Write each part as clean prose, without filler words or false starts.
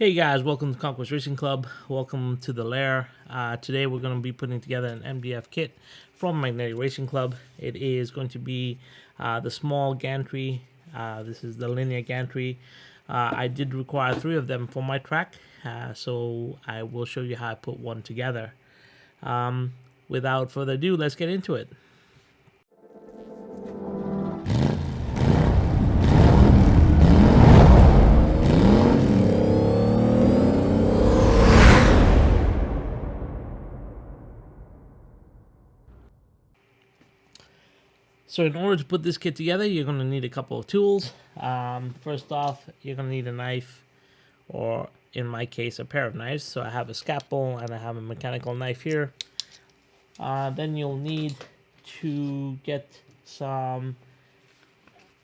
Hey guys, welcome to Conquest Racing Club. Welcome to the lair. Today we're going to be putting together an MDF kit from Magnetic Racing Club. It is going to be the small gantry. This is the linear gantry. I did require 3 of them for my track, so I will show you how I put one together. Without further ado, let's get into it. So in order to put this kit together, you're going to need a couple of tools. First off, you're going to need a knife, or in my case, a pair of knives. So I have a scalpel and I have a mechanical knife here. Then you'll need to get some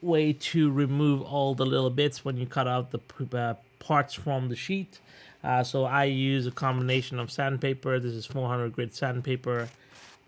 way to remove all the little bits when you cut out the parts from the sheet. So I use a combination of sandpaper. This is 400 grit sandpaper.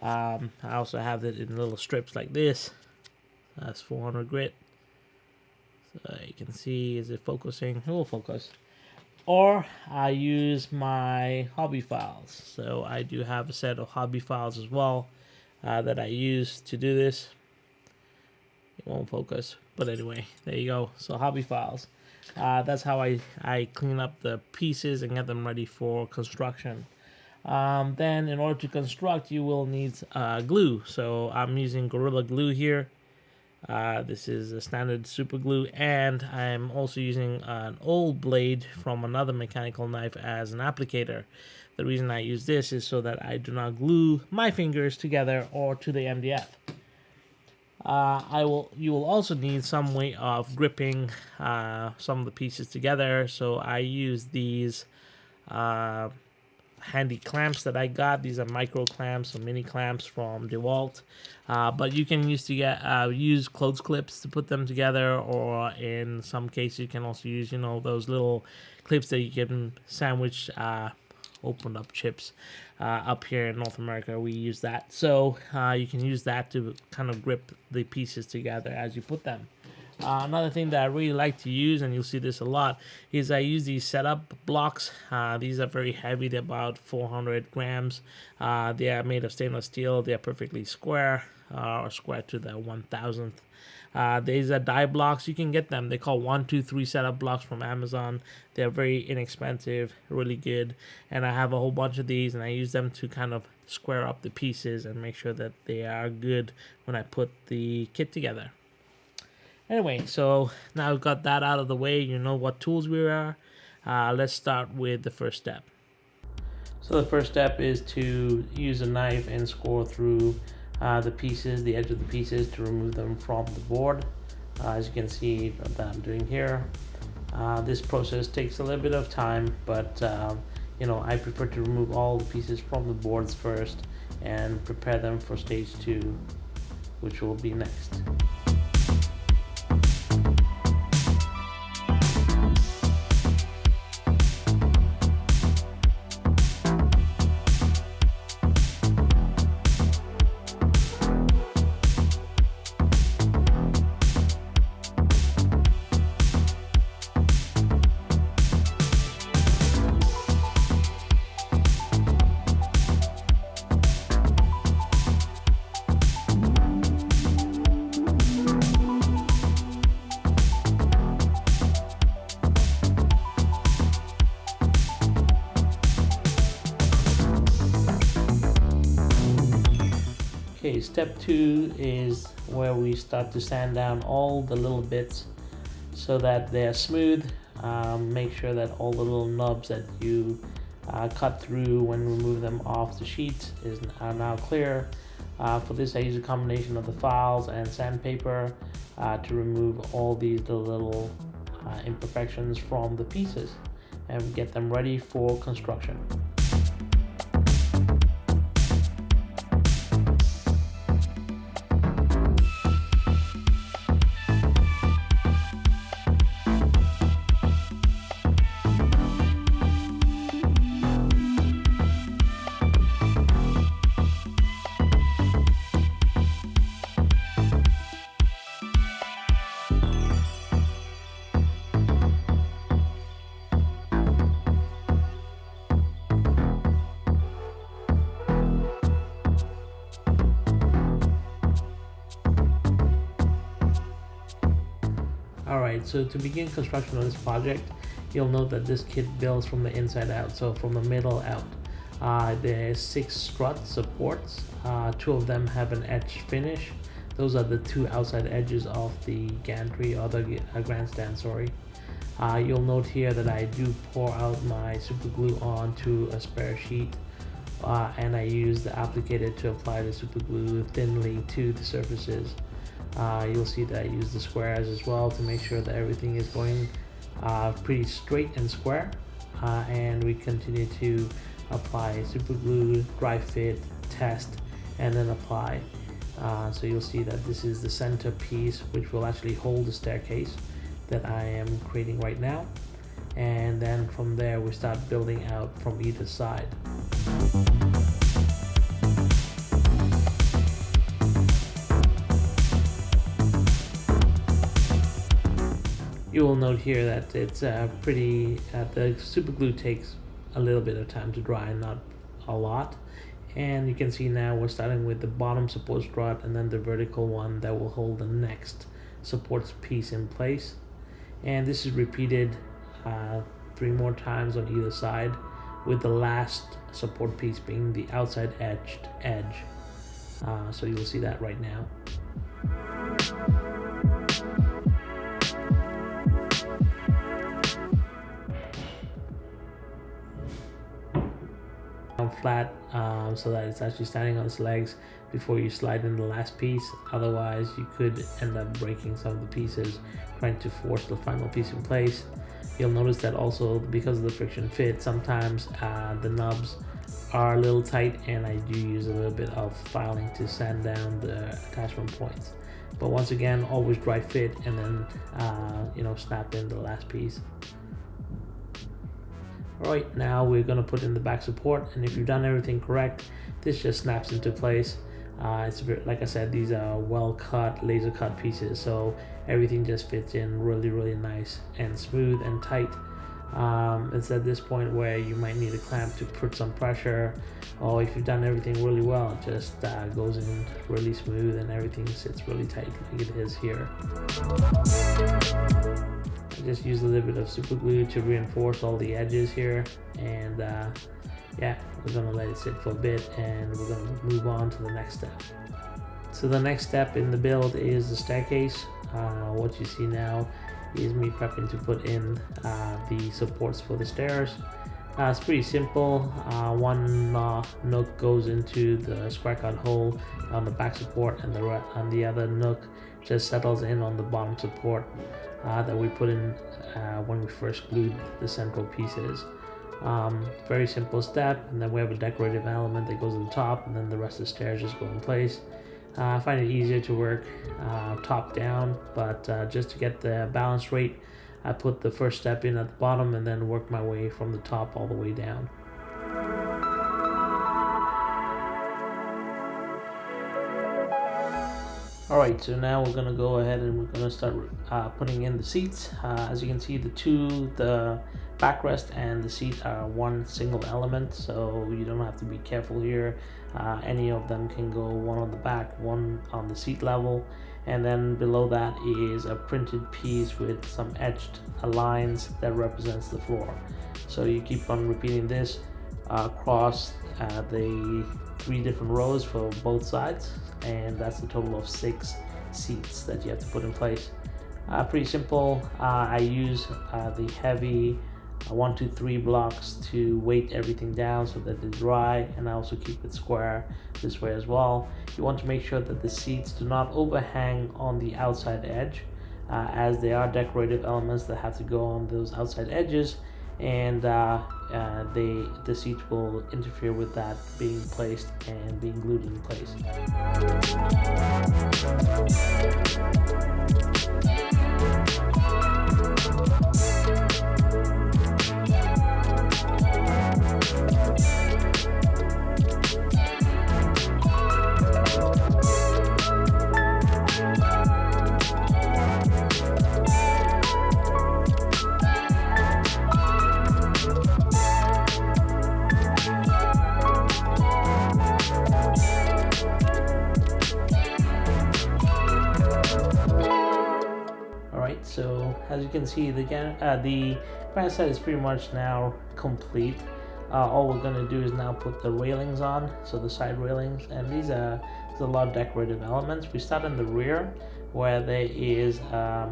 I also have it in little strips like this. That's 400 grit. So you can see, is it focusing? It will focus. Or I use my hobby files. So I do have a set of hobby files as well that I use to do this. It won't focus, but anyway, there you go. So hobby files. That's how I clean up the pieces and get them ready for construction. Then in order to construct, you will need glue. So I'm using Gorilla Glue here. This is a standard super glue, and I'm also using an old blade from another mechanical knife as an applicator. The reason I use this is so that I do not glue my fingers together or to the MDF. You will also need some way of gripping some of the pieces together. So I use these handy clamps that I got. These are micro clamps or mini clamps from DeWalt, but you can use clothes clips to put them together, or in some cases you can also use those little clips that you can sandwich opened up chips. Up here in North America we use that, so you can use that to kind of grip the pieces together as you put them. Another thing that I really like to use, and you'll see this a lot, is I use these setup blocks. These are very heavy. They're about 400 grams. They are made of stainless steel. They are perfectly square, or square to the 1,000th. These are die blocks. You can get them. They call 1, 2, 3 setup blocks from Amazon. They're very inexpensive, really good. And I have a whole bunch of these, and I use them to kind of square up the pieces and make sure that they are good when I put the kit together. Anyway, so now we've got that out of the way, you know what tools we are. Let's start with the first step. So the first step is to use a knife and score through the pieces, the edge of the pieces, to remove them from the board. As you can see that I'm doing here. This process takes a little bit of time, but I prefer to remove all the pieces from the boards first and prepare them for stage 2, which will be next. Okay, step 2 is where we start to sand down all the little bits so that they're smooth. Make sure that all the little nubs that you cut through when we remove them off the sheet are now clear. For this I use a combination of the files and sandpaper to remove all these little imperfections from the pieces and get them ready for construction. Alright, so to begin construction of this project, you'll note that this kit builds from the inside out, so from the middle out. There's 6 strut supports, 2 of them have an edge finish. Those are the 2 outside edges of the gantry, or the grandstand, sorry. You'll note here that I do pour out my super glue onto a spare sheet, and I use the applicator to apply the super glue thinly to the surfaces. You'll see that I use the squares as well to make sure that everything is going pretty straight and square, and we continue to apply super glue, dry fit, test, and then apply. So you'll see that this is the center piece which will actually hold the staircase that I am creating right now, and then from there we start building out from either side. You will note here that it's the super glue takes a little bit of time to dry, not a lot. And you can see now we're starting with the bottom support strut and then the vertical one that will hold the next support piece in place. And this is repeated 3 more times on either side, with the last support piece being the outside edged edge. So you'll see that right now. Flat, so that it's actually standing on its legs before you slide in the last piece. Otherwise you could end up breaking some of the pieces trying to force the final piece in place. You'll notice that also because of the friction fit, sometimes the knobs are a little tight, and I do use a little bit of filing to sand down the attachment points. But once again, always dry fit, and then snap in the last piece. Alright, now we're going to put in the back support, and if you've done everything correct, this just snaps into place. It's like I said, these are well cut, laser cut pieces, so everything just fits in really nice and smooth and tight. It's at this point where you might need a clamp to put some pressure, or if you've done everything really well, it just goes in really smooth and everything sits really tight like it is here. I just use a little bit of super glue to reinforce all the edges here, and yeah, we're gonna let it sit for a bit, and we're gonna move on to the next step. So the next step in the build is the staircase. What you see now is me prepping to put in the supports for the stairs. It's pretty simple. One nook goes into the square cut hole on the back support, and the other nook just settles in on the bottom support that we put in when we first glued the central pieces. Very simple step, and then we have a decorative element that goes on the top, and then the rest of the stairs just go in place. I find it easier to work top down, but just to get the balance rate, I put the first step in at the bottom and then work my way from the top all the way down. Alright, so now we're going to go ahead and we're going to start putting in the seats. As you can see, the backrest and the seat are one single element, so you don't have to be careful here. Any of them can go, one on the back, one on the seat level, and then below that is a printed piece with some etched lines that represents the floor. So you keep on repeating this across the 3 different rows for both sides, and that's a total of 6 seats that you have to put in place. Pretty simple. I use the heavy 1, 2, 3 blocks to weight everything down so that it's dry, and I also keep it square this way as well. You want to make sure that the seats do not overhang on the outside edge, as they are decorative elements that have to go on those outside edges, and the seats will interfere with that being placed and being glued in place. So as you can see, the grandstand is pretty much now complete. All we're gonna do is now put the railings on, so the side railings, and there's a lot of decorative elements. We start in the rear, where there is a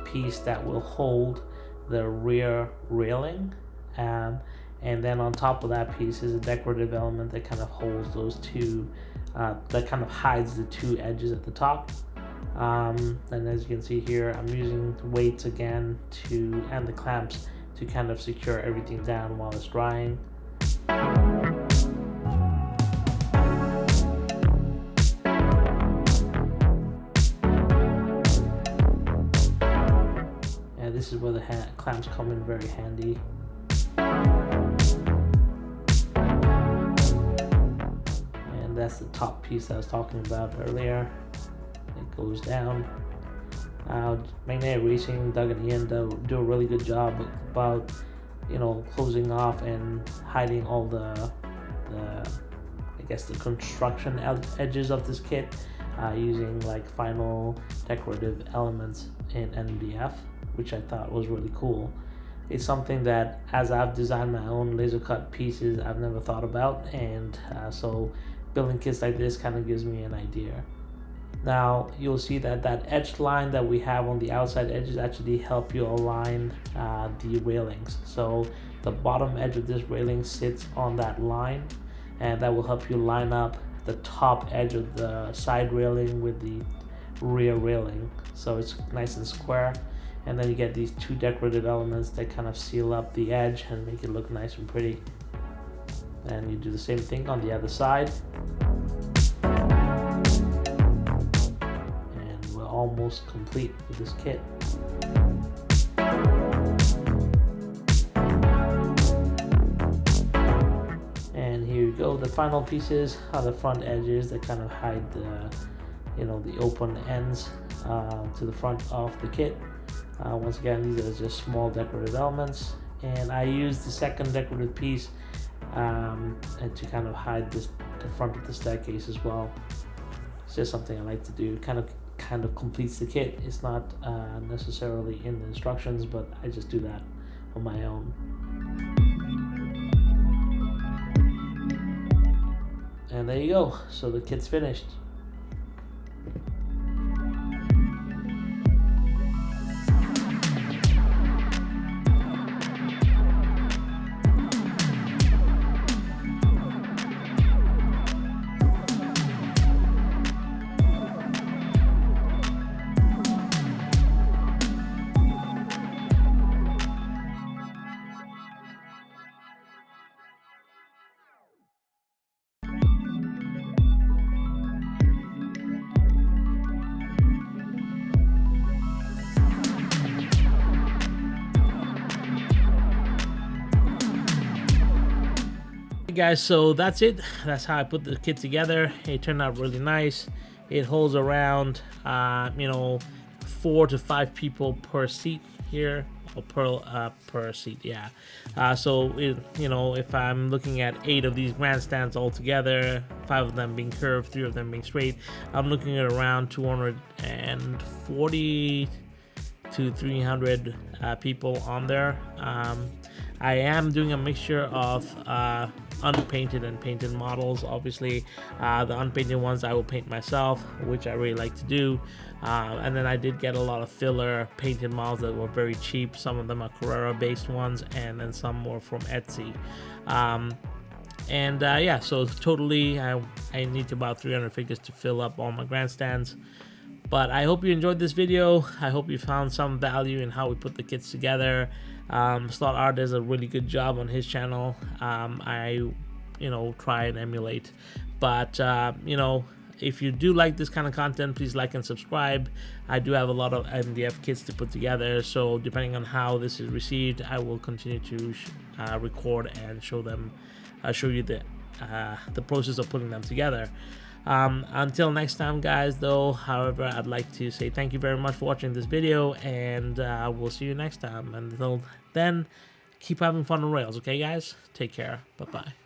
piece that will hold the rear railing, and then on top of that piece is a decorative element that kind of holds those two, that kind of hides the two edges at the top. And as you can see here, I'm using weights again and the clamps to kind of secure everything down while it's drying. And this is where the clamps come in very handy. And that's the top piece I was talking about earlier. It goes down. Magnetic Racing, Doug and Ian do a really good job about, you know, closing off and hiding all the I guess the construction edges of this kit, using like final decorative elements in MDF, which I thought was really cool. It's something that, as I've designed my own laser cut pieces, I've never thought about, and so building kits like this kind of gives me an idea. Now you'll see that edge line that we have on the outside edges actually help you align the railings. So the bottom edge of this railing sits on that line, and that will help you line up the top edge of the side railing with the rear railing, so it's nice and square. And then you get these two decorative elements that kind of seal up the edge and make it look nice and pretty. And you do the same thing on the other side. Almost complete with this kit. And here you go, the final pieces are the front edges that kind of hide the, you know, the open ends to the front of the kit. Once again, these are just small decorative elements, and I used the second decorative piece and to kind of hide the front of the staircase as well. It's just something I like to do. Kind of completes the kit. It's not necessarily in the instructions, but I just do that on my own. And there you go. So the kit's finished. Guys, so that's it. That's how I put the kit together. It turned out really nice. It holds around 4 to 5 people per seat here, or per seat, yeah. So if I'm looking at 8 of these grandstands all together, 5 of them being curved, 3 of them being straight, I'm looking at around 240 to 300 people on there. I am doing a mixture of unpainted and painted models. Obviously, the unpainted ones I will paint myself, which I really like to do. And then I did get a lot of filler painted models that were very cheap. Some of them are Carrera based ones, and then some more from Etsy. Yeah, so totally I need about 300 figures to fill up all my grandstands. But I hope you enjoyed this video. I hope you found some value in how we put the kits together. Slot Art does a really good job on his channel. I try and emulate, but if you do like this kind of content, please like and subscribe. I do have a lot of MDF kits to put together, so depending on how this is received, I will continue to record and show you the process of putting them together. Until next time, guys, though, however, I'd like to say thank you very much for watching this video, and we'll see you next time. And until then, keep having fun on rails, okay, guys? Take care. Bye-bye.